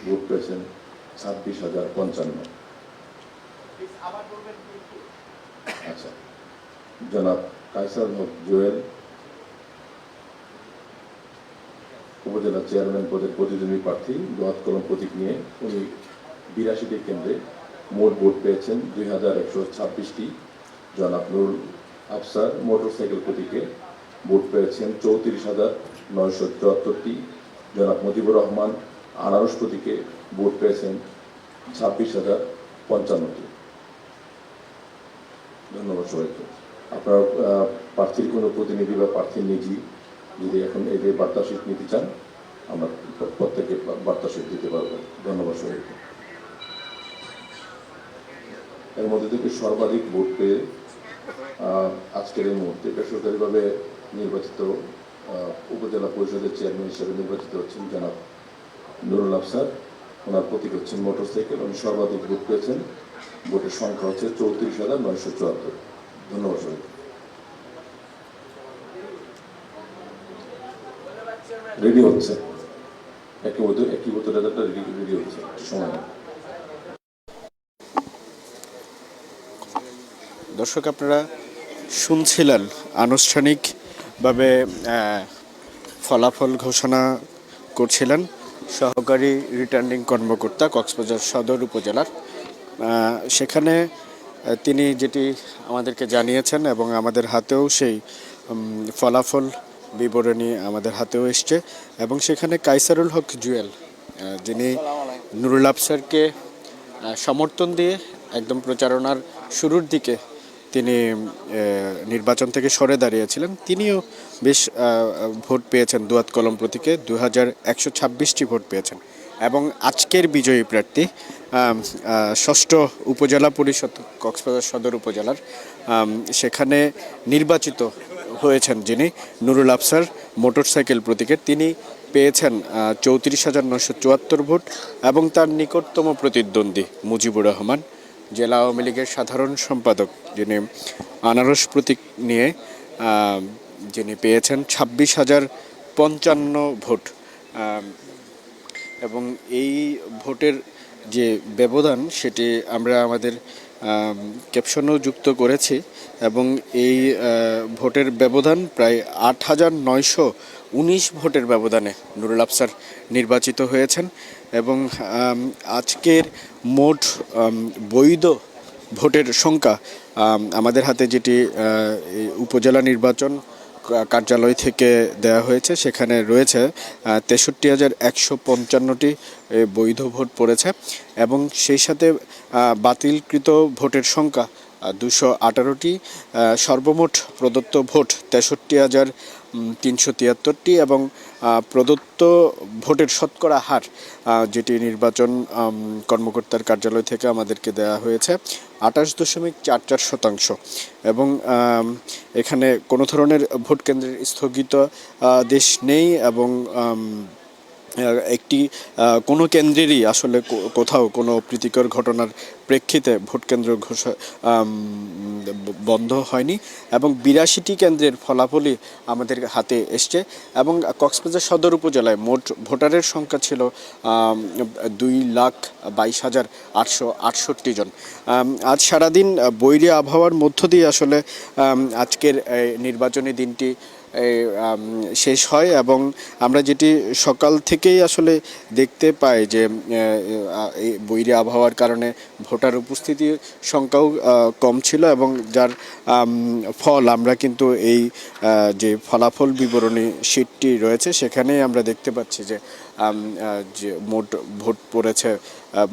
Vote পেয়েছেন 26,055। আচ্ছা, জনাব কায়সার হক জুয়েল উপজেলা চেয়ারম্যান পদের প্রতিদ্বন্দ্বী প্রার্থী, দোয়াত কলম প্রতীক নিয়ে উনি 82টি কেন্দ্রে মোট ভোট পেয়েছেন 2,126টি। জনাব নুরুল আফসার মোটরসাইকেল প্রতীকে ভোট পেয়েছেন 34,974টি। জনাব মুজিবুর রহমান আনারস প্রতীকে ভোট পেয়েছেন 26,055টি। ধন্যবাদ সবাইকে। আপনারা প্রার্থীর কোনো প্রতিনিধি বা প্রার্থীর নিজি যদি এখন এই যে বার্তা শীট নিতে চান, আমরা প্রত্যেকে বার্তা শীট দিতে পারবো। ধন্যবাদ সবাইকে। এর মধ্যে থেকে সর্বাধিক ভোট পেয়ে আজকের এই মুহূর্তে বেসরকারিভাবে নির্বাচিত উপজেলা পরিষদের চেয়ারম্যান হিসেবে নির্বাচিত হচ্ছেন জনাব নুরুল আফসার। ওনার প্রতীক হচ্ছেন মোটরসাইকেল। উনি সর্বাধিক ভোট পেয়েছেন। ভোটের সংখ্যা হচ্ছে 34,974। ধন্যবাদ সবাইকে। রেডি হচ্ছে, একই বোতল রেডি হচ্ছে, সময়। দর্শক, আপনারা শুনছিলেন আনুষ্ঠানিকভাবে ফলাফল ঘোষণা করছিলেন সহকারী রিটার্নিং কর্মকর্তা কক্সবাজার সদর উপজেলার। সেখানে তিনি যেটি আমাদেরকে জানিয়েছেন এবং আমাদের হাতেও সেই ফলাফল বিবরণী আমাদের হাতেও এসছে, এবং সেখানে কায়সারুল হক জুয়েল, যিনি নুরুল আফসারকে সমর্থন দিয়ে একদম প্রচারণার শুরুর দিকে তিনি নির্বাচন থেকে সরে দাঁড়িয়েছিলেন, তিনিও বেশ ভোট পেয়েছেন দোয়াত কলম প্রতীকে 2,126টি ভোট পেয়েছেন। এবং আজকের বিজয়ী প্রার্থী ষষ্ঠ উপজেলা পরিষদ কক্সবাজার সদর উপজেলার, সেখানে নির্বাচিত হয়েছেন যিনি নুরুল আফসার মোটরসাইকেল প্রতীকের, তিনি পেয়েছেন 34,974 ভোট। এবং তার নিকটতম প্রতিদ্বন্দ্বী মুজিবুর রহমান, জেলা আওয়ামী লীগের সাধারণ সম্পাদক, যিনি আনারস প্রতীক নিয়ে যিনি পেয়েছেন 26,055 ভোট। এবং এই ভোটের যে ব্যবধান সেটি আমরা আমাদের ক্যাপশনেও যুক্ত করেছি, এবং এই ভোটের ব্যবধান প্রায় 8,919 ভোটের ব্যবধানে নুরুল আফসার নির্বাচিত হয়েছেন। এবং আজকের মোট বৈধ ভোটের সংখ্যা আমাদের হাতে যেটি উপজেলা নির্বাচন কার্যালয় থেকে দেওয়া হয়েছে, সেখানে রয়েছে 63,155টি বৈধ ভোট পড়েছে, এবং সেই সাথে বাতিলকৃত ভোটের সংখ্যা 218টি। সর্বমোট প্রদত্ত ভোট 63,373টি, এবং প্রদত্ত ভোটের শতকরা হার, যেটি নির্বাচন কর্মকর্তার কার্যালয় থেকে আমাদেরকে দেওয়া হয়েছে, 28.44%। এবং এখানে কোনো ধরনের ভোট কেন্দ্রের স্থগিতাদেশ নেই, এবং একটি কোনো কেন্দ্রেরই আসলে কোথাও কোনো প্রীতিকর ঘটনার প্রেক্ষিতে ভোট কেন্দ্র বন্ধ হয়নি। এবং 82টি কেন্দ্রের ফলাফলই আমাদের হাতে এসছে। এবং কক্সবাজার সদর উপজেলায় মোট ভোটারের সংখ্যা ছিল 2,22,868 জন। আজ সারাদিন বৈরী আবহাওয়ার মধ্য দিয়ে আসলে আজকের নির্বাচনী দিনটি শেষ হয়, এবং আমরা যেটি সকাল থেকেই আসলে দেখতে পাই যে বৈরী আবহাওয়ার কারণে ভোটার উপস্থিতির সংখ্যাও কম ছিল, এবং যার ফল আমরা কিন্তু এই যে ফলাফল বিবরণী শীটটি রয়েছে সেখানেই আমরা দেখতে পাচ্ছি যে মোট ভোট পড়েছে,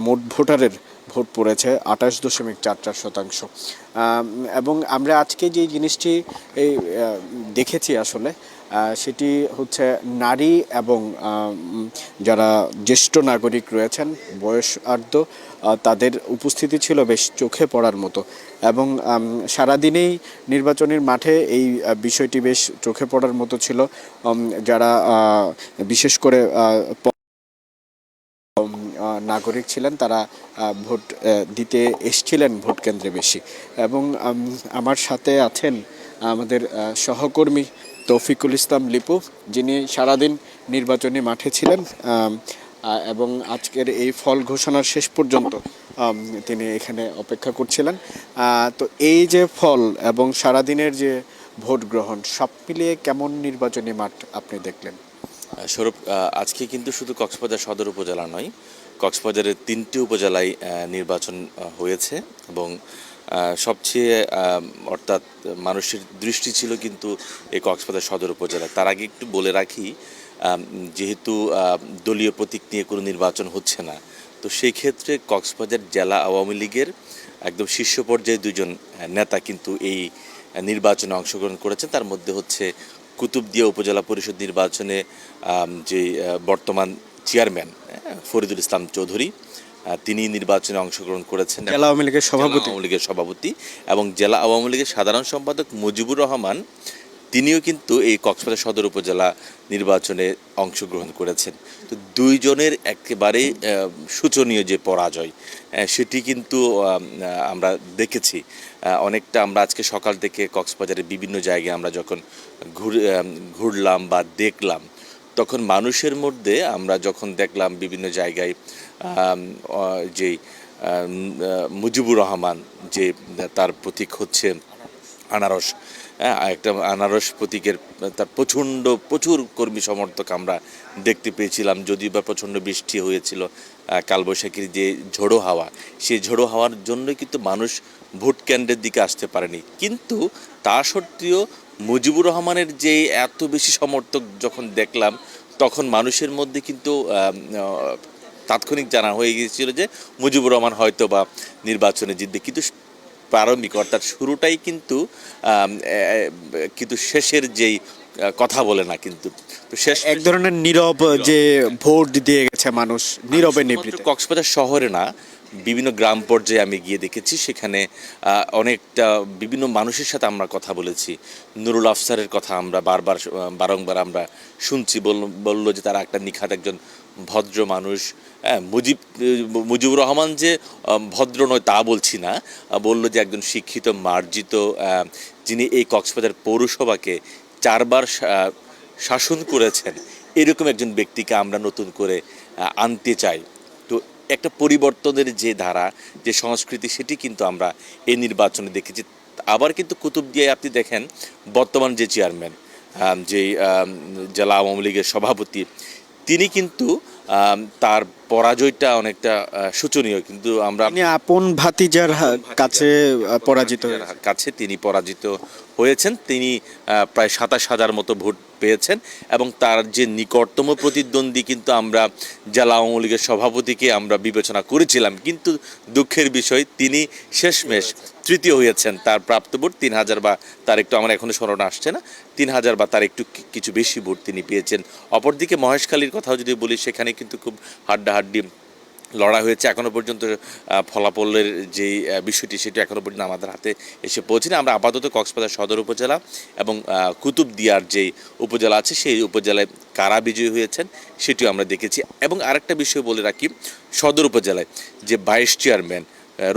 মোট ভোটারের ভোট পড়েছে 28.44%। এবং আমরা আজকে যে জিনিসটি দেখেছি আসলে সেটি হচ্ছে নারী এবং যারা জ্যেষ্ঠ নাগরিক রয়েছেন বয়সার্ধ, তাদের উপস্থিতি ছিল বেশ চোখে পড়ার মতো। এবং সারাদিনেই নির্বাচনের মাঠে এই বিষয়টি বেশ চোখে পড়ার মতো ছিল। যারা বিশেষ করে নাগরিক ছিলেন তারা ভোট দিতে এসেছিলেন ভোট কেন্দ্রে বেশি। এবং আমার সাথে আছেন আমাদের সহকর্মী তৌফিকুল ইসলাম লিপু, যিনি সারাদিন নির্বাচনী মাঠে ছিলেন। এবং আজকের এই ফল ঘোষণার শেষ পর্যন্ত তিনি এখানে অপেক্ষা করছিলেন। তো এই যে ফল এবং সারাদিনের যে ভোট গ্রহণ সব মিলিয়ে কেমন নির্বাচনী মাঠ আপনি দেখলেন? স্বরূপ, আজকে কিন্তু শুধু কক্সবাজার সদর উপজেলা নয়, কক্সবাজারের 3টি উপজেলায় নির্বাচন হয়েছে এবং সবচেয়ে অর্থাৎ মানুষের দৃষ্টি ছিল কিন্তু এই কক্সবাজার সদর উপজেলায়। তার আগে একটু বলে রাখি, যেহেতু দলীয় প্রতীক নিয়ে কোনো নির্বাচন হচ্ছে না, তো সেই ক্ষেত্রে কক্সবাজার জেলা আওয়ামী লীগের একদম শীর্ষ পর্যায়ে দুজন নেতা কিন্তু এই নির্বাচনে অংশগ্রহণ করেছেন। তার মধ্যে হচ্ছে কুতুবদিয়া উপজেলা পরিষদ নির্বাচনে যে বর্তমান চেয়ারম্যান ফরিদুল ইসলাম চৌধুরী, তিনি নির্বাচনে অংশগ্রহণ করেছেন। জেলা আওয়ামী লীগের সভাপতি আওয়ামী লীগের সভাপতি এবং জেলা আওয়ামী লীগের সাধারণ সম্পাদক মুজিবুর রহমান, তিনিও কিন্তু এই কক্সবাজার সদর উপজেলা নির্বাচনে অংশগ্রহণ করেছেন। তো দুইজনের একেবারে শোচনীয় যে পরাজয়, সেটি কিন্তু আমরা দেখেছি। অনেকটা আমরা আজকে সকাল থেকে কক্সবাজারের বিভিন্ন জায়গায় আমরা যখন ঘুরলাম বা দেখলাম, তখন মানুষের মধ্যে আমরা যখন দেখলাম বিভিন্ন জায়গায় যে মুজিবুর রহমান, যে তার প্রতীক হচ্ছে আনারস, একটা আনারস প্রতীকের তার প্রচুর কর্মী সমর্থক আমরা দেখতে পেয়েছিলাম। যদিও বা প্রচণ্ড বৃষ্টি হয়েছিল, কালবৈশাখীর যে ঝোড়ো হাওয়া, সেই ঝোড়ো হাওয়ার জন্য কিন্তু মানুষ ভোট কেন্দ্রের দিকে আসতে পারেনি। কিন্তু তা সত্ত্বেও মুজিবুর রহমানের যে এত বেশি সমর্থক যখন দেখলাম, তখন মানুষের মধ্যে কিন্তু তাৎক্ষণিক জানা হয়ে গিয়েছিল যে মুজিবুর রহমান হয়তো বা নির্বাচনে জিতবে। কিন্তু প্রারম্ভিক অর্থাৎ শুরুটাই কিন্তু শেষের যেই কথা বলে না, কিন্তু তো শেষ এক ধরনের নীরব যে ভোট দিয়ে গেছে মানুষ, নীরবে নিভৃতে। কক্সবাজার শহরে না, বিভিন্ন গ্রাম পর্যায়ে আমি গিয়ে দেখেছি, সেখানে অনেকটা বিভিন্ন মানুষের সাথে আমরা কথা বলেছি। নুরুল আফসারের কথা আমরা বারংবার আমরা শুনছি, বললো যে তারা একটা নিখাত একজন ভদ্র মানুষ। মুজিবুর রহমান যে ভদ্র নয় তা বলছি না, বলল যে একজন শিক্ষিত মার্জিত, যিনি এই কক্সবাজার পৌরসভাকে 4বার শাসন করেছেন, এরকম একজন ব্যক্তিকে আমরা নতুন করে আনতে চাই। তো একটা পরিবর্তনের যে ধারা, যে সংস্কৃতি, সেটি কিন্তু আমরা এই নির্বাচনে দেখেছি। আবার কিন্তু কুতুবদিয়ায় আপনি দেখেন বর্তমান যে চেয়ারম্যান, যে জেলা আওয়ামী লীগের সভাপতি, তিনি কিন্তু তার পরাজয়টা অনেকটা শোচনীয়। কিন্তু আমরা আপন ভাতিজার কাছে পরাজিত কাছে তিনি পরাজিত হয়েছেন। তিনি প্রায় 27,000 মতো ভোট পেয়েছেন এবং তার যে নিকটতম প্রতিদ্বন্দ্বী কিন্তু আমরা জেলা আওয়ামী লীগের সভাপতিকে আমরা বিবেচনা করেছিলাম, কিন্তু দুঃখের বিষয় তিনি শেষমেশ তৃতীয় হয়েছেন। তার প্রাপ্ত ভোট 3,000 বা তার একটু, আমার এখনো স্মরণ আসছে না, 3,000 বা তার একটু কিছু বেশি ভোট তিনি পেয়েছেন। অপরদিকে মহেশখালীর কথাও যদি বলি, সেখানে কিন্তু খুব হাড্ডাহাড্ডি লড়াই হয়েছে। এখনও পর্যন্ত ফলাফলের যে বিষয়টি, সেটি এখনও পর্যন্ত আমাদের হাতে এসে পৌঁছেনি। আমরা আপাতত কক্সবাজার সদর উপজেলা এবং কুতুবদিয়ার যে উপজেলা আছে, সেই উপজেলায় কারা বিজয়ী হয়েছেন সেটিও আমরা দেখেছি। এবং আরেকটা বিষয় বলে রাখি, সদর উপজেলায় যে ভাইস চেয়ারম্যান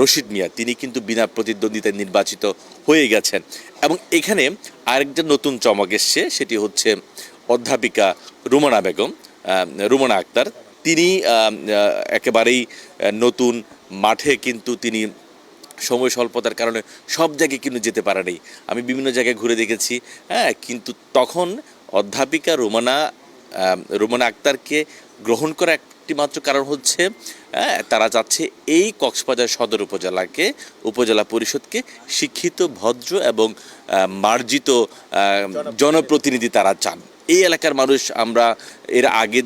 রশিদ মিয়া, তিনি কিন্তু বিনা প্রতিদ্বন্দ্বিতায় নির্বাচিত হয়ে গেছেন। এবং এখানে আরেকটা নতুন চমক এসছে, সেটি হচ্ছে অধ্যাপিকা রুমানা আক্তার। তিনি একেবারেই নতুন মাঠে, কিন্তু তিনি সময় স্বল্পতার কারণে সব জায়গায় কিন্তু যেতে পারেনি। আমি বিভিন্ন জায়গায় ঘুরে দেখেছি, কিন্তু তখন অধ্যাপিকা রুমানা আক্তারকে গ্রহণ করা একটি মাত্র কারণ হচ্ছে তারা চাচ্ছে এই কক্সবাজার সদর উপজেলা পরিষদকে শিক্ষিত, ভদ্র এবং মার্জিত জনপ্রতিনিধি তারা চান। এই এলাকার মানুষ আমরা এর আগে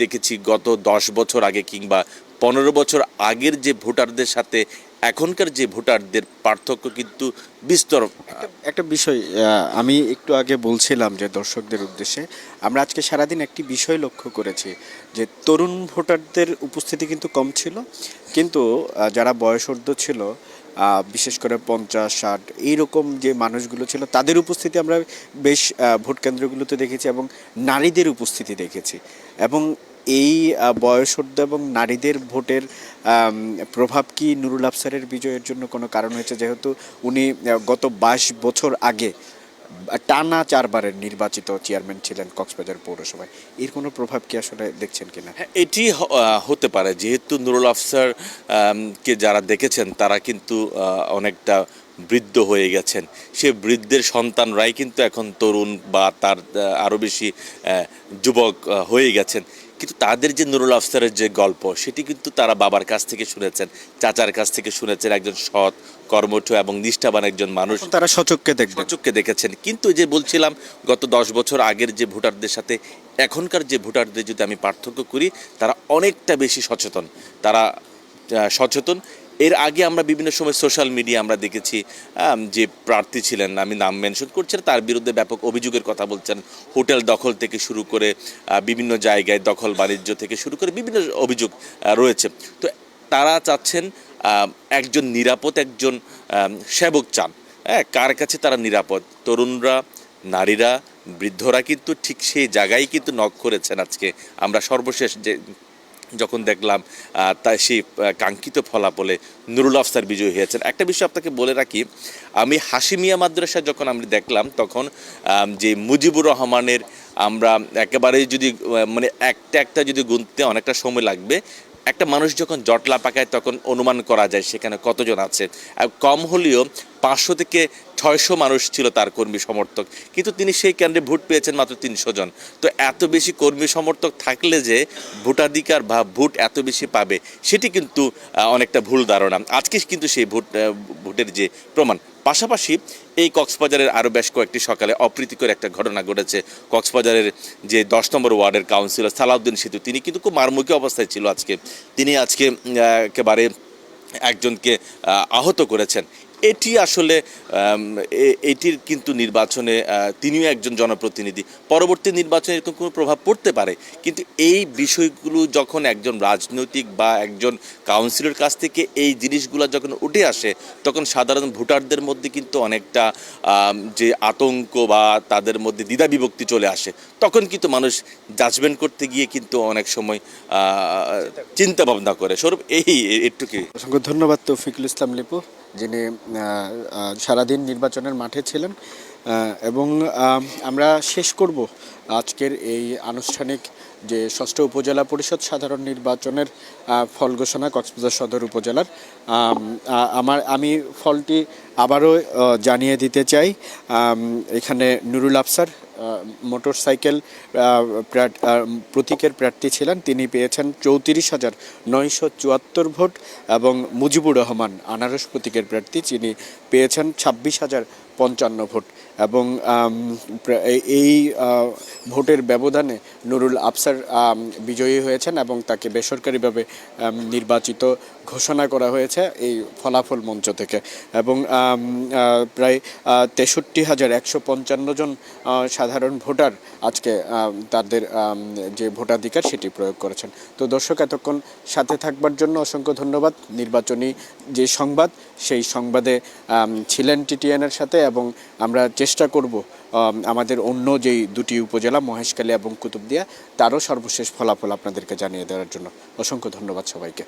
দেখেছি গত 10 বছর আগে কিংবা 15 বছর আগের যে ভোটারদের সাথে এখনকার যে ভোটারদের পার্থক্য কিন্তু বিস্তর। একটা বিষয় আমি একটু আগে বলছিলাম যে দর্শকদের উদ্দেশ্যে, আমরা আজকে সারাদিন একটি বিষয় লক্ষ্য করেছি যে তরুণ ভোটারদের উপস্থিতি কিন্তু কম ছিল, কিন্তু যারা বয়সোর্ধ্ব ছিল, বিশেষ করে 50-60 এইরকম যে মানুষগুলো ছিল, তাদের উপস্থিতি আমরা বেশ ভোট কেন্দ্রগুলোতে দেখেছি এবং নারীদের উপস্থিতি দেখেছি। এবং এই বয়সোর্ধ্ব এবং নারীদের ভোটের প্রভাব কি নুরুল আফসারের বিজয়ের জন্য কোনো কারণ হয়েছে? যেহেতু উনি গত 22 বছর আগে টানা 4বারের নির্বাচিত চেয়ারম্যান ছিলেন কক্সবাজার পৌরসভায়। এর কোনো প্রভাব কি আসলে দেখছেন কিনা? হ্যাঁ, এটি হতে পারে, যেহেতু নুরুল আফসার কে যারা দেখেছেন তারা কিন্তু অনেকটা বৃদ্ধ হয়ে গেছেন। সে বৃদ্ধের সন্তানরাই কিন্তু এখন তরুণ বা তার আরও বেশি যুবক হয়ে গেছেন। কিন্তু তাদের যে নুরুল আফসারের যে গল্প, সেটি কিন্তু তারা বাবার কাছ থেকে শুনেছেন, চাচার কাছ থেকে শুনেছেন, একজন সৎ, কর্মঠ এবং নিষ্ঠাবান একজন মানুষ, এখন তারা সচক্ষে দেখবেন। চোখকে দেখেছেন। কিন্তু যে বলছিলাম, গত 10 বছর আগের যে ভোটারদের সাথে এখনকার যে ভোটারদের যদি আমি পার্থক্য করি, তারা অনেকটা বেশি সচেতন। তারা সচেতন। এর আগে আমরা বিভিন্ন সময় সোশ্যাল মিডিয়া আমরা দেখেছি যে প্রার্থী ছিলেন, আমি নাম মেনশন করছি না, তার বিরুদ্ধে ব্যাপক অভিযোগের কথা বলছেন। হোটেল দখল থেকে শুরু করে বিভিন্ন জায়গায় দখল বাণিজ্য থেকে শুরু করে বিভিন্ন অভিযোগ রয়েছে। তো তারা চাচ্ছেন একজন নিরাপদ একজন সেবক চান। হ্যাঁ, কার কাছে তারা নিরাপদ? তরুণরা, নারীরা, বৃদ্ধরা কিন্তু ঠিক সেই জায়গায় কিন্তু নক করেছেন। আজকে আমরা সর্বশেষ যে যখন দেখলাম তাই সেই কাঙ্ক্ষিত ফলাফলে নুরুল আফসার বিজয়ী হয়েছেন। একটা বিষয় আপনাকে বলে রাখি, আমি হাশিমিয়া মাদ্রাসা যখন আমি দেখলাম, তখন যে মুজিবুর রহমানের আমরা একেবারেই যদি মানে একটা যদি গুনতে অনেকটা সময় লাগবে। একটা মানুষ যখন জটলা পাকায় তখন অনুমান করা যায় সেখানে কতজন আছে। কম হলেও 500 থেকে 600 মানুষ ছিল তার কর্মী সমর্থক, কিন্তু তিনি সেই কেন্দ্রে ভোট পেয়েছেন মাত্র 300 জন। তো এত বেশি কর্মী সমর্থক থাকলে যে ভোটাধিকার বা ভোট এত বেশি পাবে, সেটি কিন্তু অনেকটা ভুল ধারণা। আজকে কিন্তু সেই ভোটের যে প্রমাণ। পাশাপাশি এই কক্সবাজারের আরও বেশ কয়েকটি সকালে অপ্রীতিকর একটা ঘটনা ঘটেছে। কক্সবাজারের যে 10 নম্বর ওয়ার্ডের কাউন্সিলর সালাউদ্দিন সেতু, তিনি কিন্তু খুব মারমুখী অবস্থায় ছিল আজকে। তিনি আজকে একেবারে একজনকে আহত করেছেন। এটি আসলে এটির কিন্তু নির্বাচনে তিনিও একজন জনপ্রতিনিধি, পরবর্তী নির্বাচনে এরকম কোনো প্রভাব পড়তে পারে। কিন্তু এই বিষয়গুলো যখন একজন রাজনৈতিক বা একজন কাউন্সিলর কাছ থেকে এই জিনিসগুলো যখন উঠে আসে, তখন সাধারণ ভোটারদের মধ্যে কিন্তু অনেকটা যে আতঙ্ক বা তাদের মধ্যে দ্বিধা বিভক্তি চলে আসে। তখন কিন্তু মানুষ জাজমেন্ট করতে গিয়ে কিন্তু অনেক সময় চিন্তা ভাবনা করে। স্বরূপ একটুকি। অসংখ্য ধন্যবাদ তৌফিকুল ইসলাম লিপু, যিনি সারাদিন নির্বাচনের মাঠে ছিলেন। এবং আমরা শেষ করব আজকের এই আনুষ্ঠানিক যে 6ষ্ঠ উপজেলা পরিষদ সাধারণ নির্বাচনের ফল ঘোষণা কক্সবাজার সদর উপজেলার। আমি ফলটি আবারও জানিয়ে দিতে চাই। এখানে নুরুল আফসার মোটরসাইকেল প্রতীকের প্রার্থী ছিলেন, তিনি পেয়েছেন 34,974 ভোট। এবং মুজিবুর রহমান আনারস প্রতীকের প্রার্থী, যিনি পেয়েছেন 26,055 ভোট। এবং এই ভোটের ব্যবধানে নুরুল আফসার বিজয়ী হয়েছেন এবং তাকে বেসরকারিভাবে নির্বাচিত ঘোষণা করা হয়েছে এই ফলাফল মঞ্চ থেকে। এবং প্রায় 63,155 জন সাধারণ ভোটার আজকে তাদের যে ভোটাধিকার সেটি প্রয়োগ করেছেন। তো দর্শক, এতক্ষণ সাথে থাকবার জন্য অসংখ্য ধন্যবাদ। নির্বাচনী যে সংবাদ, সেই সংবাদে ছিলেন টিটিএনের সাথে, এবং আমরা চেষ্টা করব আমাদের অন্য যেই দুটি উপজেলা মহেশখালী এবং কুতুবদিয়া, তারও সর্বশেষ ফলাফল আপনাদেরকে জানিয়ে দেওয়ার জন্য। অসংখ্য ধন্যবাদ সবাইকে।